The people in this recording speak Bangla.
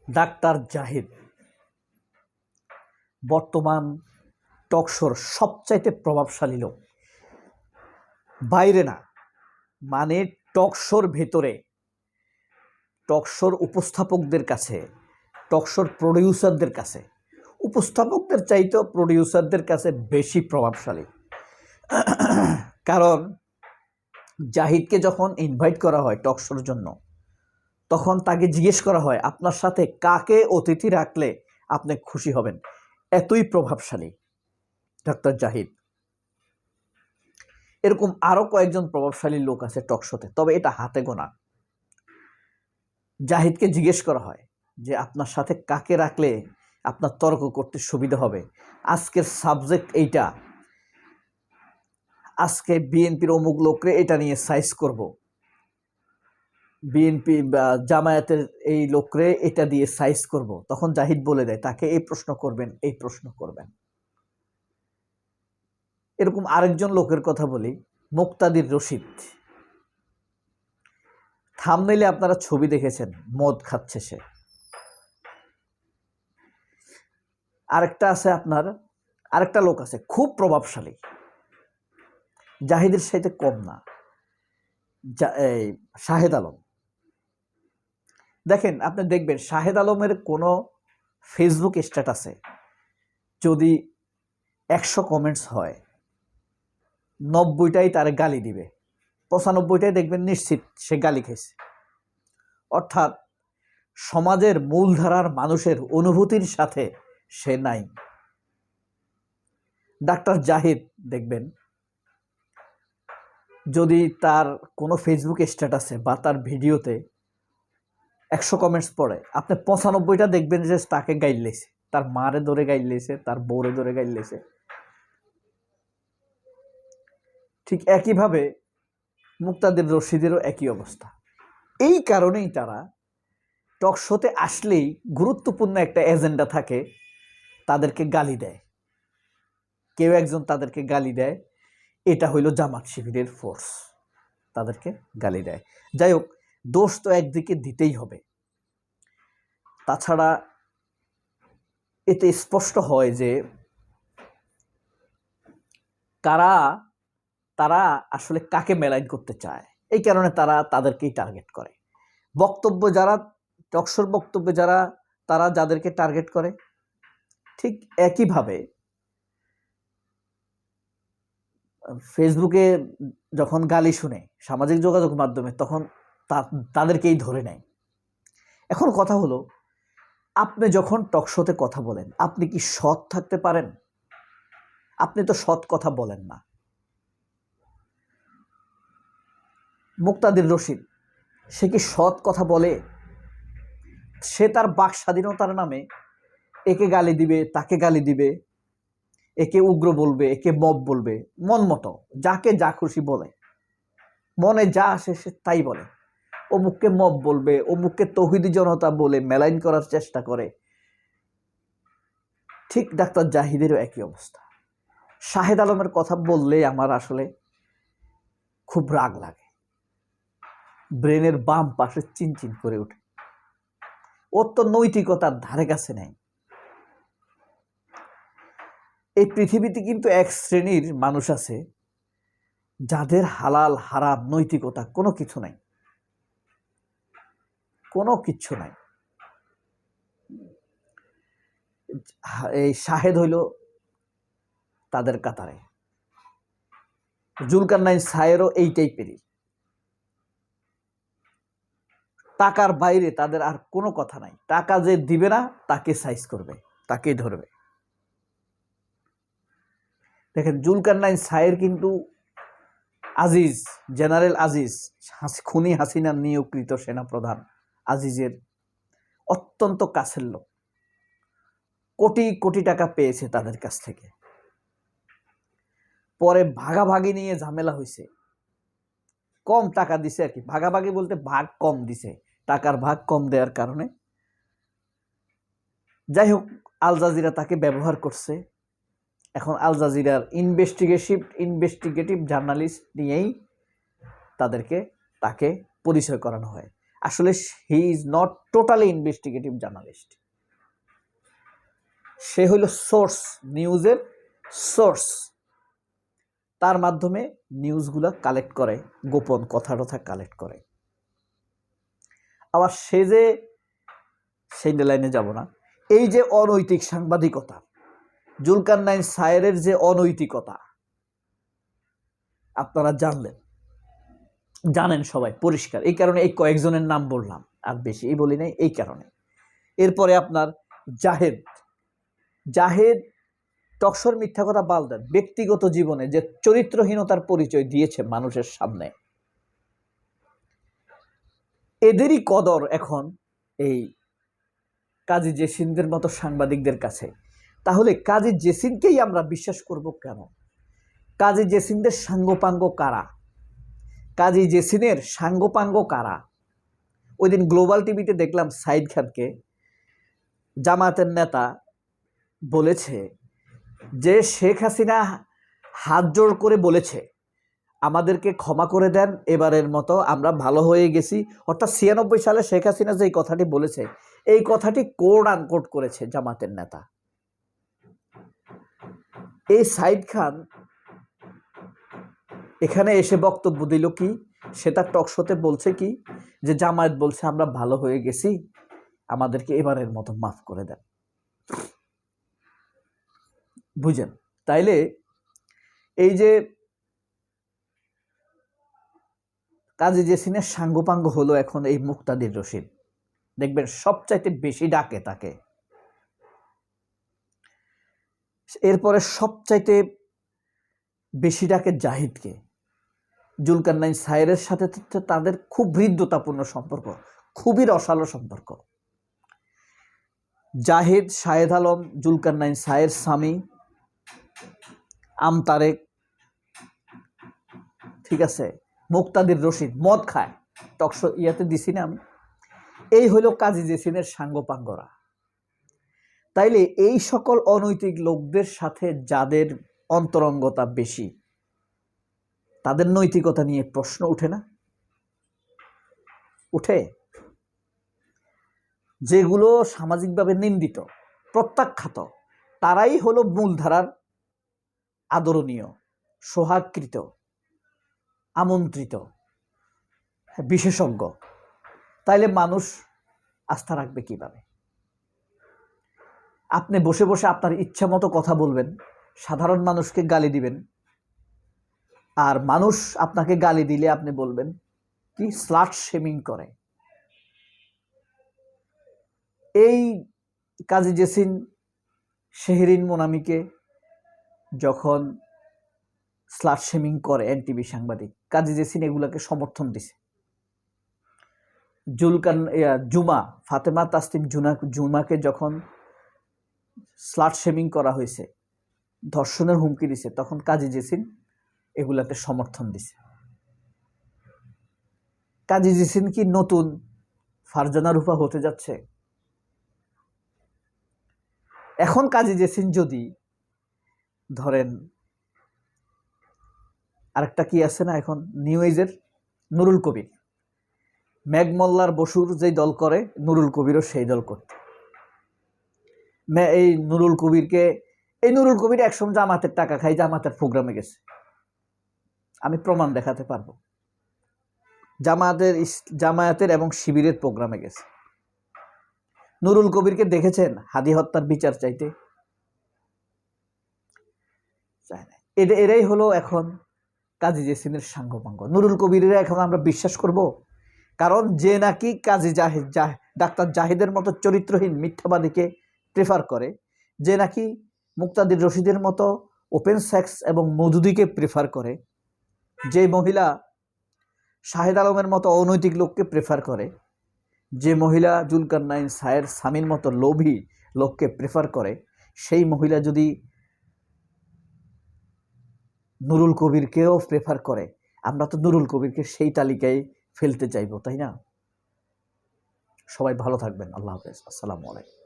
ডাক্তার জাহিদ বর্তমান টকশোর সবচাইতে প্রভাবশালী লোক। বাইরে না, মানে টকশোর ভেতরে, টকশোর উপস্থাপকদের কাছে, টকশোর প্রডিউসারদের কাছে, উপস্থাপকদের চাইতেও প্রডিউসারদের কাছে বেশি প্রভাবশালী। কারণ জাহিদকে যখন ইনভাইট করা হয় টকশোর জন্য, তখন তাকে জিজ্ঞেস করা হয় আপনার সাথে কাকে অতিথি রাখলে আপনি খুশি হবেন। এতই প্রভাবশালী ডাক্তার জাহিদ। এরকম আরো কয়েকজন প্রভাবশালী লোক আছে টকশোতে, তবে এটা হাতে গোনা। জাহিদকে জিজ্ঞেস করা হয় যে আপনার সাথে কাকে রাখলে আপনার তর্ক করতে সুবিধা হবে, আজকের সাবজেক্ট এইটা, আজকে বিএনপির অমুক লোকরে এটা নিয়ে সাইজ করব, বিএনপি বা জামায়াতের এই লোকরে এটা দিয়ে সাইজ করব, তখন জাহিদ বলে দেয় তাকে এই প্রশ্ন করবেন, এই প্রশ্ন করবেন। এরকম আরেকজন লোকের কথা বলি, মুক্তাদির রশিদ। থাম্বনেইলে আপনারা ছবি দেখেছেন, মদ খাচ্ছে সে। আরেকটা আছে আপনার, আরেকটা লোক আছে খুব প্রভাবশালী, জাহিদের সাথে কম না, শাহেদ আলম। দেখেন, আপনি দেখবেন শাহেদ আলমের কোনো ফেসবুক স্ট্যাটাসে যদি 100 কমেন্টস হয়, 90টাই তার গালি দিবে, 95টাই দেখবেন নিশ্চিত সে গালি খেয়েছে। অর্থাৎ সমাজের মূলধারার মানুষের অনুভূতির সাথে সে নাই। ডাক্তার জাহিদ দেখবেন যদি তার কোনো ফেসবুক স্ট্যাটাসে বা তার ভিডিওতে 100 কমেন্টস পড়ে, আপনি 95টা দেখবেন যে তাকে গাইলেছে, তার মারে ধরে গাইলেছে, তার বউরে ধরে গাইলেছে। ঠিক একইভাবে মুক্তাদির রশিদেরও একই অবস্থা। এই কারণেই তারা টকশোতে আসলেই গুরুত্বপূর্ণ একটা এজেন্ডা থাকে, তাদেরকে গালি দেয়, কেউ একজন তাদেরকে গালি দেয়, এটা হইল জামাত শিবিরের ফোর্স, তাদেরকে গালি দেয়। যাই হোক, দোষ তো একদিকে দিতেই হবে। তাছাড়া এতে স্পষ্ট হয় যে তারা আসলে কাকে মেলাইন করতে চায়, এই কারণে তারা তাদেরকেই টার্গেট করে। বক্তব্য যারা টকশোর বক্তব্যে যারা, তারা যাদেরকে টার্গেট করে, ঠিক একইভাবে ফেসবুকে যখন গালি শুনে সামাজিক যোগাযোগ মাধ্যমে, তখন তাদেরকেই ধরে নেয়। এখন কথা হলো, আপনি যখন টকশোতে কথা বলেন, আপনি কি সৎ থাকতে পারেন? আপনি তো সৎ কথা বলেন না। মুক্তাদির রশিদ, সে কি সৎ কথা বলে? সে তার বাক স্বাধীনতার নামে একে গালি দিবে, তাকে গালি দিবে, একে উগ্র বলবে, একে মব বলবে, মন মতো যাকে যা খুশি বলে, মনে যা আসে সে তাই বলে। অমুককে মব বলবে, অমুককে তৌহিদি জনতা বলে মেলাইন করার চেষ্টা করে। ঠিক ডাক্তার জাহিদেরও একই অবস্থা। শাহেদ আলমের কথা বললে আমার আসলে খুব রাগ লাগে, ব্রেনের বাম পাশে চিনচিন করে ওঠে। ওর তো নৈতিকতার ধারে কাছে নেই। এই পৃথিবীতে কিন্তু এক শ্রেণীর মানুষ আছে যাদের হালাল হারাম নৈতিকতা কোনো কিছু নাই, কোনো কিচ্ছু নাই। এই শাহেদ হইল তাদের কাতারে। জুলকারনাইন সায়েরও এই টাইপেরই। টাকার বাইরে তাদের আর কোনো কথা নাই। টাকা যে দিবে না তাকে সাইজ করবে, তাকে ধরবে। দেখেন, জুলকারনাইন সায়ের কিন্তু আজিজ, জেনারেল আজিজ, খুনি হাসিনার নিয়োগকৃত সেনাপ্রধান আজিজের অত্যন্ত কাছের লোক। কোটি কোটি টাকা পেয়েছে তাদের কাছ থেকে। পরে ভাগাভাগি নিয়ে ঝামেলা হয়েছে, কম টাকা দিছে আর কি, ভাগাভাগি বলতে ভাগ কম দিছে, টাকার ভাগ কম দেওয়ার কারণে। যাই হোক, আল জাজিরা তাকে ব্যবহার করছে। এখন আল জাজিরার ইনভেস্টিগেটিভ জার্নালিস্ট নিয়েই তাকে পরিচয় করানো হয়। আসলে he is not totally investigative journalist. সে হইল সোর্স, নিউজের সোর্স। তার মাধ্যমে নিউজগুলা কালেক্ট করে, গোপন কথা টথা কালেক্ট করে। আবার সে যে সেই লাইনে যাব না, এই যে অনৈতিক সাংবাদিকতা, জুলকারনাইন সায়েরের যে অনৈতিকতা আপনারা জানেন সবাই পরিষ্কার। এই কারণে এই কয়েকজনের নাম বললাম, আর বেশি বলি নাই এই কারণে। এরপরে আপনার জাহেদ টকশোর মিথ্যা কথা বাদ দেন, ব্যক্তিগত জীবনে যে চরিত্রহীনতার পরিচয় দিয়েছে মানুষের সামনে, এদেরই কদর এখন এই কাজী জেসিনদের মতো সাংবাদিকদের কাছে। তাহলে কাজী জেসিনকেই আমরা বিশ্বাস করব কেন? কাজী জেসিনদের সাঙ্গপাঙ্গ কারা? কাজী জেসিনের সাঙ্গপাঙ্গ কারা? ওই দিন গ্লোবাল টিভিতে দেখলাম সাইদ খানকে, জামায়াতের নেতা, বলেছে যে শেখ হাসিনা হাত জোড় করে বলেছে আমাদেরকে ক্ষমা করে দেন, এবারের মতো আমরা ভালো হয়ে গেছি। অর্থাৎ 96 সালে শেখ হাসিনা যে কথাটি বলেছে, এই কথাটি কোড আনকোড করেছে জামাতের নেতা। এই সাইদ খান এখানে এসে বক্তব্য দিল কি, সেটা টকশোতে বলছে কি, যে জামায়াত বলছে আমরা ভালো হয়ে গেছি, আমাদেরকে এবারের মতো মাফ করে দেন। বুঝেন? তাইলে এই যে কাজী জেসিনের সাঙ্গপাঙ্গ হলো এখন এই মুক্তাদির রশিদ। দেখবেন সবচাইতে বেশি ডাকে তাকে। এরপরে সবচাইতে বেশি ডাকে জাহিদকে। জুলকারনাইন সায়েরের সাথে তাদের খুব হৃদ্যতাপূর্ণ সম্পর্ক, খুবই রসালো সম্পর্ক। জাহিদ, শাহেদ আলম, জুলকারনাইন সায়ের স্বামী আমতারেক, ঠিক আছে, মুক্তাদির রশিদ মদ খায়, টকশো ইয়াতে দিছি না আমি। এই হলো কাজী জেসিনের সাঙ্গপাঙ্গরা। তাইলে এই সকল অনৈতিক লোকদের সাথে যাদের অন্তরঙ্গতা বেশি, তাদের নৈতিকতা নিয়ে প্রশ্ন উঠে না? উঠে। যেগুলো সামাজিকভাবে নিন্দিত, প্রত্যাখ্যাত, তারাই হলো মূলধারার আদরণীয়, সোহাগকৃত, আমন্ত্রিত, বিশেষজ্ঞ। তাইলে মানুষ আস্থা রাখবে কিভাবে? আপনি বসে বসে আপনার ইচ্ছা মতো কথা বলবেন, সাধারণ মানুষকে গালি দিবেন, আর মানুষ আপনাকে গালি দিলে আপনি বলবেন কি স্লাট শেমিং করে। এই কাজী জেসিন শেহরিন মোনামিকে যখন স্লাট শেমিং করে এনটিভি সাংবাদিক, কাজী জেসিন এগুলাকে সমর্থন দিছে। জুমা, ফাতেমা তাসলিম জুমাকে যখন স্লাট শেমিং করা হয়েছে, ধর্ষণের হুমকি দিছে, তখন কাজী জেসিন এগুলাতে সমর্থন দিছে। কাজী জেসিন কি নতুন ফারজানা রূপা হতে যাচ্ছে? এখন কাজী জেসিন যদি ধরেন আরেকটা কি আছে না এখন নিউ এজের, নুরুল কবির, মেঘমল্লার বসুর যেই দল করে, নুরুল কবিরও সেই দল করত। এই নুরুল কবির একসময় জামাতের টাকা খাই, জামাতের প্রোগ্রামে গেছে, আমি প্রমাণ দেখাতে পারবো। জামায়াতের এবং শিবিরের প্রোগ্রামে গেছে। নুরুল কবিরকে দেখেছেন হাদি হত্যার বিচার চাইতে? এরাই হলো এখন কাজী জেসিনের সাঙ্গপাঙ্গ। নুরুল কবিরেরা এখন আমরা বিশ্বাস করব? কারণ যে নাকি কাজী ডাক্তার জাহিদের মতো চরিত্রহীন মিথ্যাবাদীকে প্রেফার করে, যে নাকি মুক্তাদির রশিদের মতো ওপেন সেক্স এবং মধুদিকে প্রেফার করে, যে মহিলা শাহেদ আলমের মতো অনৈতিক লোককে প্রেফার করে, যে মহিলা জুলকারনাইন সায়ের স্বামীর মতো লোভী লোককে প্রেফার করে, সেই মহিলা যদি নুরুল কবিরকেও প্রেফার করে, আমরা তো নুরুল কবিরকে সেই তালিকায় ফেলতে চাইবো, তাই না? সবাই ভালো থাকবেন। আল্লাহ হাফেজ। আসসালামু আলাইকুম।